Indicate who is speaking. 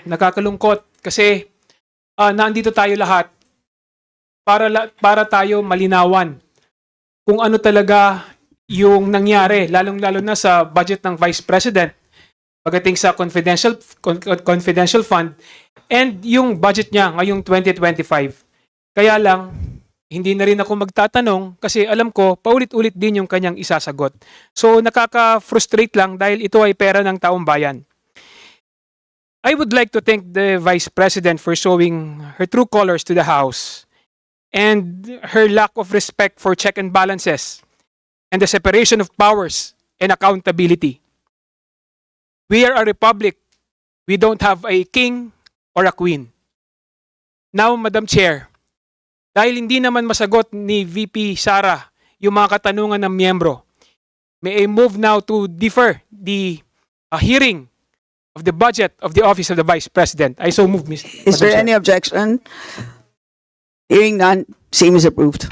Speaker 1: nakakalungkot kasi nandito tayo lahat para tayo malinawan kung ano talaga yung nangyari, lalong-lalo na sa budget ng Vice President pagdating sa confidential fund and yung budget niya ngayong 2025. Kaya lang, hindi na rin ako magtatanong kasi alam ko, paulit-ulit din yung kanyang isasagot. So nakaka-frustrate lang dahil ito ay pera ng taong bayan. I would like to thank the Vice President for showing her true colors to the House and her lack of respect for check and balances and the separation of powers and accountability. We are a republic. We don't have a king or a queen. Now, Madam Chair, dahil hindi naman masagot ni VP Sara yung mga katanungan ng miyembro, may I move now to defer the hearing of the budget of the Office of the Vice President. I so move, Ms.
Speaker 2: Is there any objection? Hearing none, same is approved.